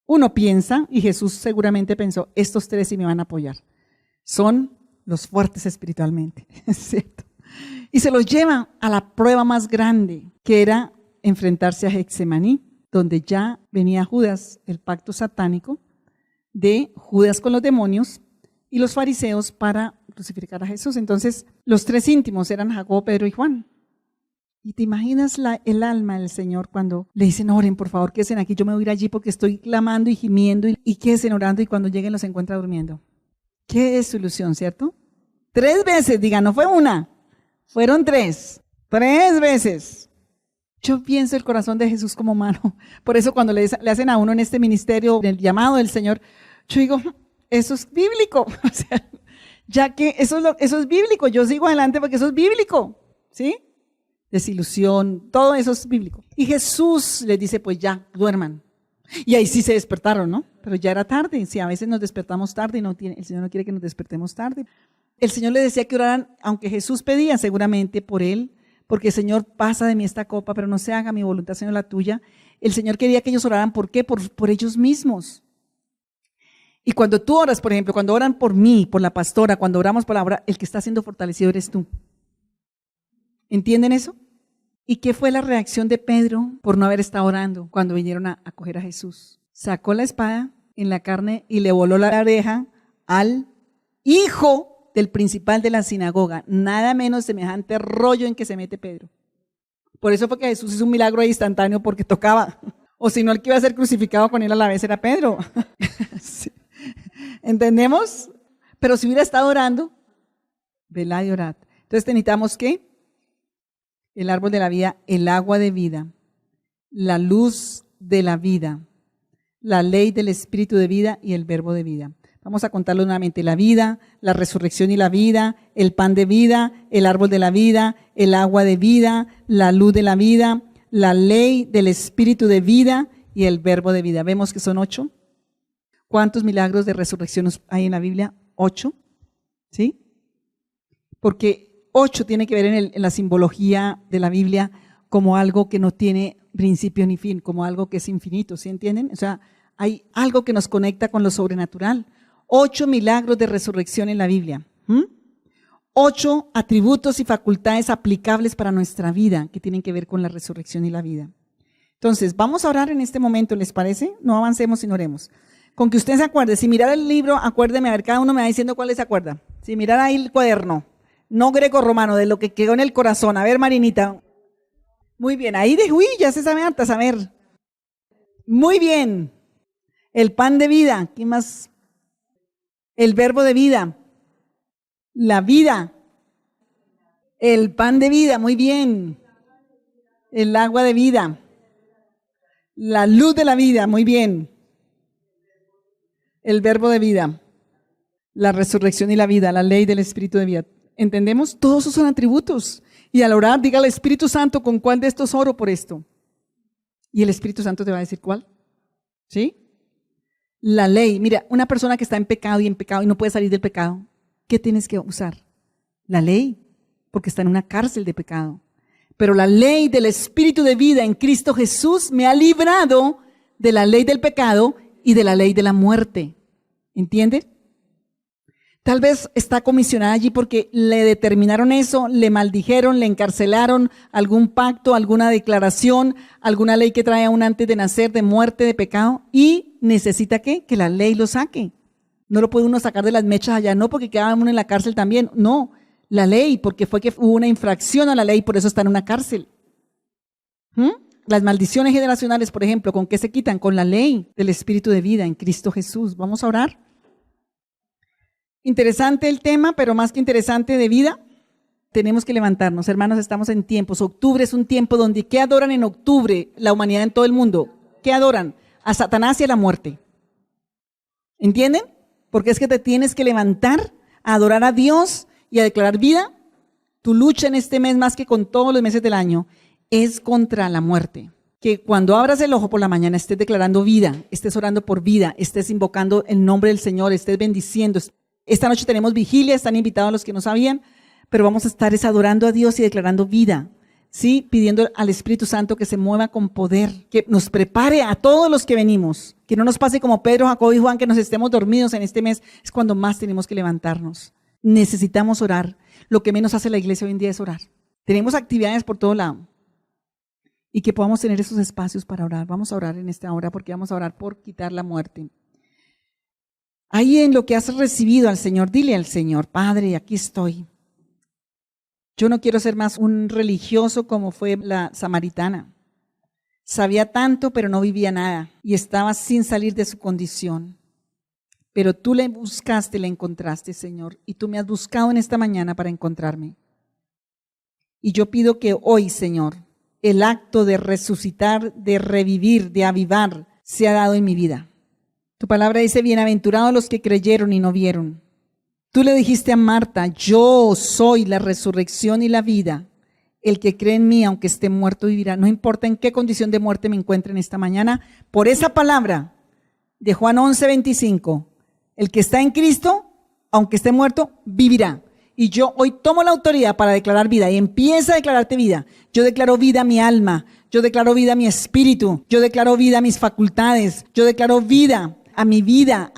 uno piensa, y Jesús seguramente pensó, estos 3 sí me van a apoyar. Son los fuertes espiritualmente, ¿cierto? Y se los lleva a la prueba más grande, que era enfrentarse a Getsemaní, donde ya venía Judas, el pacto satánico de Judas con los demonios, y los fariseos para crucificar a Jesús. Entonces, los 3 íntimos eran Jacobo, Pedro y Juan. Y te imaginas el alma del Señor cuando le dicen, oren, por favor, quédense aquí, yo me voy a ir allí porque estoy clamando y gimiendo y quédense orando y cuando lleguen los encuentra durmiendo. Qué desilusión, ¿cierto? 3 veces, digan, no fue una, fueron 3 veces. Yo pienso el corazón de Jesús como humano. Por eso cuando le hacen a uno en este ministerio, el llamado del Señor, yo digo, eso es bíblico, o sea, ya que eso es bíblico, yo sigo adelante porque eso es bíblico, ¿sí? Desilusión, todo eso es bíblico. Y Jesús les dice, pues ya, duerman. Y ahí sí se despertaron, ¿no? Pero ya era tarde, sí, a veces nos despertamos tarde y el Señor no quiere que nos despertemos tarde. El Señor les decía que oraran, aunque Jesús pedía seguramente por él, porque el Señor pasa de mí esta copa, pero no se haga mi voluntad, sino la tuya. El Señor quería que ellos oraran, ¿por qué? Por ellos mismos. Y cuando tú oras, por ejemplo, cuando oran por mí, por la pastora, cuando oramos por la obra, el que está siendo fortalecido eres tú. ¿Entienden eso? ¿Y qué fue la reacción de Pedro por no haber estado orando cuando vinieron a coger a Jesús? Sacó la espada en la carne y le voló la oreja al hijo del principal de la sinagoga. Nada menos semejante rollo en que se mete Pedro. Por eso fue que Jesús hizo un milagro ahí instantáneo porque tocaba. O si no, el que iba a ser crucificado con él a la vez era Pedro. Sí. ¿Entendemos? Pero si hubiera estado orando, velad y orad. Entonces necesitamos ¿qué? El árbol de la vida, el agua de vida, la luz de la vida, la ley del espíritu de vida y el verbo de vida. Vamos a contarlo nuevamente: la vida, la resurrección y la vida, el pan de vida, el árbol de la vida, el agua de vida, la luz de la vida, la ley del espíritu de vida y el verbo de vida. Vemos que son 8. ¿Cuántos milagros de resurrección hay en la Biblia? 8. ¿Sí? Porque 8 tiene que ver en la simbología de la Biblia como algo que no tiene principio ni fin, como algo que es infinito, ¿sí entienden? O sea, hay algo que nos conecta con lo sobrenatural. 8 milagros de resurrección en la Biblia. 8 atributos y facultades aplicables para nuestra vida que tienen que ver con la resurrección y la vida. Entonces, vamos a orar en este momento, ¿les parece? No avancemos sin oremos. Con que usted se acuerde, si mirara el libro, acuérdeme, a ver, cada uno me va diciendo cuál se acuerda. Si mirara ahí el cuaderno, no greco-romano, de lo que quedó en el corazón. A ver, Marinita. Muy bien, ahí de, uy, ya se sabe hartas, a ver. Muy bien. El pan de vida, ¿qué más? El verbo de vida. La vida. El pan de vida, muy bien. El agua de vida. La luz de la vida, muy bien. El verbo de vida. La resurrección y la vida, la ley del espíritu de vida. ¿Entendemos? Todos esos son atributos. Y al orar, diga al Espíritu Santo, ¿con cuál de estos oro por esto? Y el Espíritu Santo te va a decir cuál. ¿Sí? La ley. Mira, una persona que está en pecado y no puede salir del pecado, ¿qué tienes que usar? La ley, porque está en una cárcel de pecado. Pero la ley del Espíritu de vida en Cristo Jesús me ha librado de la ley del pecado y de la ley de la muerte. ¿Entiendes? Tal vez está comisionada allí porque le determinaron eso, le maldijeron, le encarcelaron, algún pacto, alguna declaración, alguna ley que trae aún antes de nacer, de muerte, de pecado, y necesita ¿qué? Que la ley lo saque. No lo puede uno sacar de las mechas allá, no porque queda uno en la cárcel también, no, la ley, porque fue que hubo una infracción a la ley, por eso está en una cárcel. Las maldiciones generacionales, por ejemplo, ¿con qué se quitan? Con la ley del Espíritu de vida en Cristo Jesús. Vamos a orar. Interesante el tema, pero más que interesante de vida, tenemos que levantarnos. Hermanos, estamos en tiempos. Octubre es un tiempo donde, ¿qué adoran en octubre la humanidad en todo el mundo? ¿Qué adoran? A Satanás y a la muerte. ¿Entienden? Porque es que te tienes que levantar a adorar a Dios y a declarar vida. Tu lucha en este mes, más que con todos los meses del año, es contra la muerte. Que cuando abras el ojo por la mañana estés declarando vida, estés orando por vida, estés invocando el nombre del Señor, estés bendiciendo. Esta noche tenemos vigilia, están invitados los que no sabían, pero vamos a estar adorando a Dios y declarando vida, ¿sí? Pidiendo al Espíritu Santo que se mueva con poder, que nos prepare a todos los que venimos, que no nos pase como Pedro, Jacobo y Juan, que nos estemos dormidos en este mes. Es cuando más tenemos que levantarnos. Necesitamos orar. Lo que menos hace la iglesia hoy en día es orar. Tenemos actividades por todo lado y que podamos tener esos espacios para orar. Vamos a orar en esta hora porque vamos a orar por quitar la muerte. Ahí en lo que has recibido al Señor, dile al Señor: Padre, aquí estoy. Yo no quiero ser más un religioso como fue la samaritana. Sabía tanto, pero no vivía nada y estaba sin salir de su condición. Pero tú le buscaste, le encontraste, Señor, y tú me has buscado en esta mañana para encontrarme. Y yo pido que hoy, Señor, el acto de resucitar, de revivir, de avivar, sea dado en mi vida. Tu palabra dice: bienaventurados los que creyeron y no vieron. Tú le dijiste a Marta: yo soy la resurrección y la vida. El que cree en mí, aunque esté muerto, vivirá. No importa en qué condición de muerte me encuentre en esta mañana, por esa palabra de Juan 11:25, el que está en Cristo, aunque esté muerto, vivirá. Y yo hoy tomo la autoridad para declarar vida y empieza a declararte vida. Yo declaro vida a mi alma, yo declaro vida a mi espíritu, yo declaro vida a mis facultades, yo declaro vida a mi vida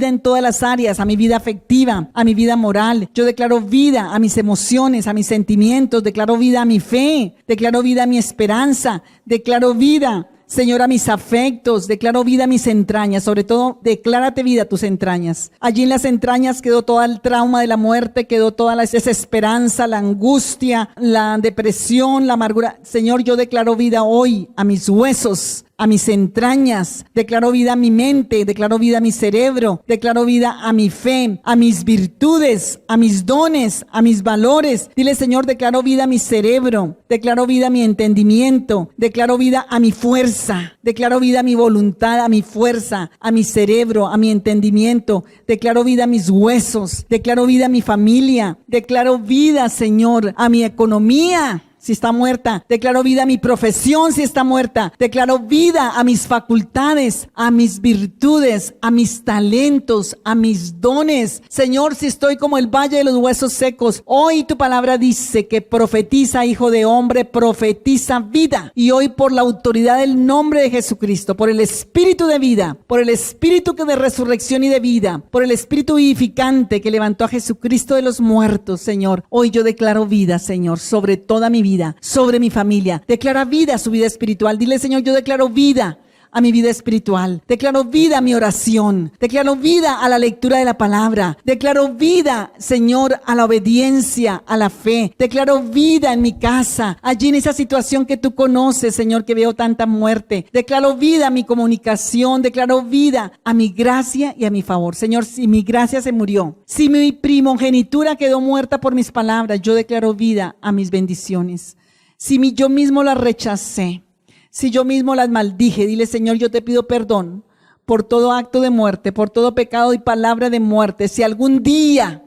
en todas las áreas, a mi vida afectiva, a mi vida moral. Yo declaro vida a mis emociones, a mis sentimientos, declaro vida a mi fe, declaro vida a mi esperanza, declaro vida, Señor, a mis afectos, declaro vida a mis entrañas. Sobre todo, declárate vida a tus entrañas. Allí en las entrañas quedó todo el trauma de la muerte, quedó toda la desesperanza, la angustia, la depresión, la amargura. Señor, yo declaro vida hoy a mis huesos, a mis entrañas, declaro vida a mi mente, declaro vida a mi cerebro, declaro vida a mi fe, a mis virtudes, a mis dones, a mis valores. Dile, Señor, declaro vida a mi cerebro, declaro vida a mi entendimiento, declaro vida a mi fuerza, declaro vida a mi voluntad, a mi fuerza, a mi cerebro, a mi entendimiento, declaro vida a mis huesos, declaro vida a mi familia, declaro vida, Señor, a mi economía, si está muerta, declaro vida a mi profesión si está muerta, declaro vida a mis facultades, a mis virtudes, a mis talentos, a mis dones. Señor, si estoy como el valle de los huesos secos, hoy tu palabra dice que profetiza, hijo de hombre, profetiza vida. Y hoy por la autoridad del nombre de Jesucristo, por el espíritu de vida, por el espíritu de resurrección y de vida, por el espíritu vivificante que levantó a Jesucristo de los muertos, Señor, hoy yo declaro vida, Señor, sobre toda mi vida, sobre mi familia. Declara vida a su vida espiritual. Dile, Señor, yo declaro vida a mi vida espiritual. Declaro vida a mi oración. Declaro vida a la lectura de la palabra. Declaro vida, Señor, a la obediencia, a la fe. Declaro vida en mi casa, allí en esa situación que tú conoces, Señor, que veo tanta muerte. Declaro vida a mi comunicación. Declaro vida a mi gracia y a mi favor. Señor, si mi gracia se murió, si mi primogenitura quedó muerta por mis palabras, yo declaro vida a mis bendiciones. Si yo mismo las rechacé, si yo mismo las maldije, dile, Señor, yo te pido perdón por todo acto de muerte, por todo pecado y palabra de muerte. Si algún día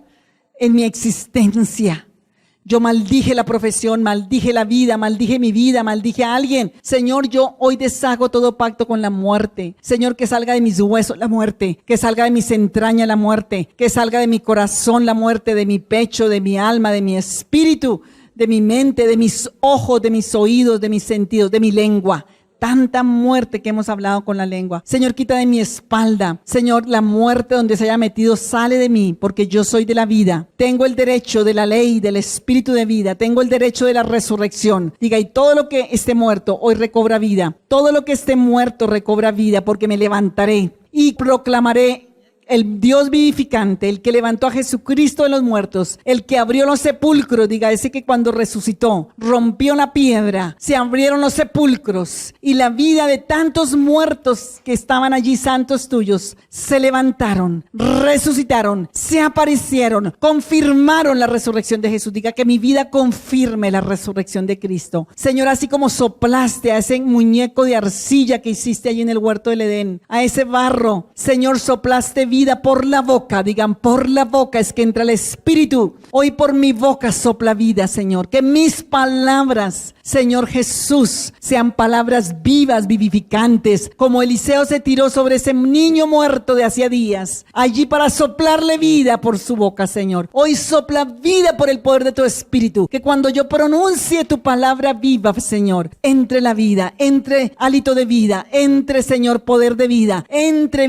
en mi existencia yo maldije la profesión, maldije la vida, maldije mi vida, maldije a alguien, Señor, yo hoy deshago todo pacto con la muerte. Señor, que salga de mis huesos la muerte, que salga de mis entrañas la muerte, que salga de mi corazón la muerte, de mi pecho, de mi alma, de mi espíritu, de mi mente, de mis ojos, de mis oídos, de mis sentidos, de mi lengua. Tanta muerte que hemos hablado con la lengua. Señor, quita de mi espalda. Señor, la muerte donde se haya metido sale de mí, porque yo soy de la vida. Tengo el derecho de la ley, del espíritu de vida. Tengo el derecho de la resurrección. Diga, y todo lo que esté muerto hoy recobra vida. Todo lo que esté muerto recobra vida, porque me levantaré y proclamaré el Dios vivificante, el que levantó a Jesucristo de los muertos, el que abrió los sepulcros. Diga, ese que cuando resucitó, rompió la piedra, se abrieron los sepulcros y la vida de tantos muertos que estaban allí, santos tuyos, se levantaron, resucitaron, se aparecieron, confirmaron la resurrección de Jesús. Diga, que mi vida confirme la resurrección de Cristo. Señor, así como soplaste a ese muñeco de arcilla que hiciste allí en el huerto del Edén, a ese barro, Señor, soplaste vida por la boca. Digan, por la boca es que entra el Espíritu. Hoy por mi boca sopla vida, Señor. Que mis palabras, Señor Jesús, sean palabras vivas, vivificantes, como Eliseo se tiró sobre ese niño muerto de hacía días, allí para soplarle vida por su boca, Señor. Hoy sopla vida por el poder de tu Espíritu, que cuando yo pronuncie tu palabra viva, Señor, entre la vida, entre hálito de vida, entre, Señor, poder de vida, entre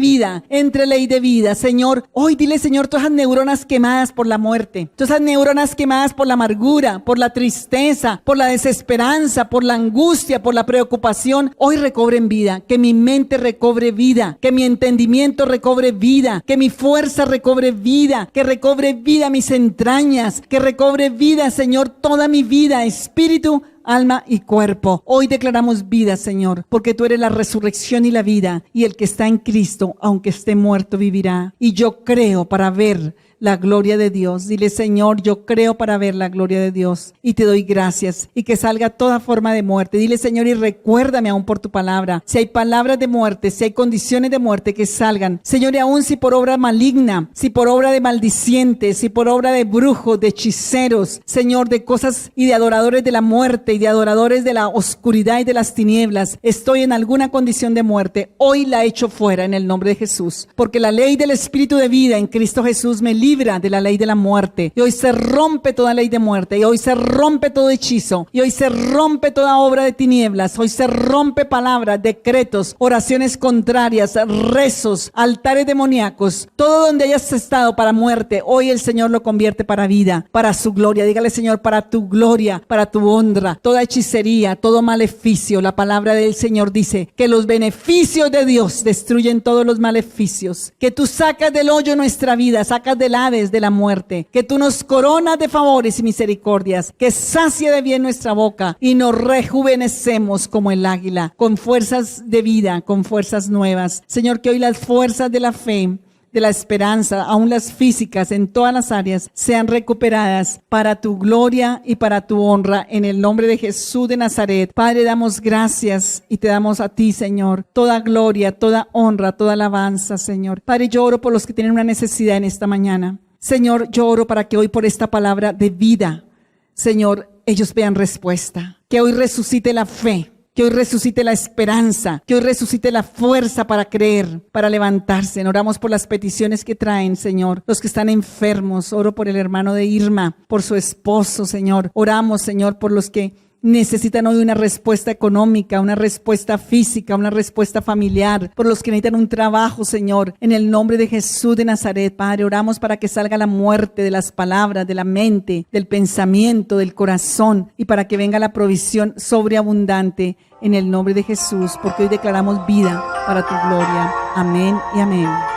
ley de vida, Señor. Hoy dile, Señor, todas esas neuronas quemadas por la muerte, todas esas neuronas quemadas por la amargura, por la tristeza, por la desesperanza, por la angustia, por la preocupación, hoy recobren vida. Que mi mente recobre vida, que mi entendimiento recobre vida, que mi fuerza recobre vida, que recobre vida mis entrañas, que recobre vida, Señor, toda mi vida, espíritu, alma y cuerpo. Hoy declaramos vida, Señor, porque tú eres la resurrección y la vida, y el que está en Cristo, aunque esté muerto, vivirá. Y yo creo para ver la gloria de Dios. Dile, Señor, yo creo para ver la gloria de Dios y te doy gracias, y que salga toda forma de muerte. Dile, Señor, y recuérdame aún por tu palabra, si hay palabras de muerte, si hay condiciones de muerte, que salgan, Señor, y aún si por obra maligna, si por obra de maldicientes, si por obra de brujos, de hechiceros, Señor, de cosas y de adoradores de la muerte y de adoradores de la oscuridad y de las tinieblas, estoy en alguna condición de muerte, hoy la echo fuera en el nombre de Jesús, porque la ley del Espíritu de vida en Cristo Jesús me libra de la ley de la muerte. Y hoy se rompe toda ley de muerte, y hoy se rompe todo hechizo, y hoy se rompe toda obra de tinieblas, hoy se rompe palabras, decretos, oraciones contrarias, rezos, altares demoníacos, todo donde hayas estado para muerte, hoy el Señor lo convierte para vida, para su gloria. Dígale, Señor, para tu gloria, para tu honra, toda hechicería, todo maleficio. La palabra del Señor dice que los beneficios de Dios destruyen todos los maleficios, que tú sacas del hoyo nuestra vida, sacas del del Hades, de la muerte, que tú nos coronas de favores y misericordias, que sacia de bien nuestra boca y nos rejuvenecemos como el águila, con fuerzas de vida, con fuerzas nuevas. Señor, que hoy las fuerzas de la fe, de la esperanza, aún las físicas, en todas las áreas, sean recuperadas para tu gloria y para tu honra, en el nombre de Jesús de Nazaret. Padre, damos gracias y te damos a ti, Señor, toda gloria, toda honra, toda alabanza, Señor. Padre, yo oro por los que tienen una necesidad en esta mañana. Señor, yo oro para que hoy por esta palabra de vida, Señor, ellos vean respuesta. Que hoy resucite la fe. Que hoy resucite la esperanza, que hoy resucite la fuerza para creer, para levantarse. Oramos por las peticiones que traen, Señor, los que están enfermos. Oro por el hermano de Irma, por su esposo, Señor. Oramos, Señor, por los que necesitan hoy una respuesta económica, una respuesta física, una respuesta familiar, por los que necesitan un trabajo, Señor, en el nombre de Jesús de Nazaret. Padre, oramos para que salga la muerte de las palabras, de la mente, del pensamiento, del corazón, y para que venga la provisión sobreabundante en el nombre de Jesús, porque hoy declaramos vida para tu gloria. Amén y amén.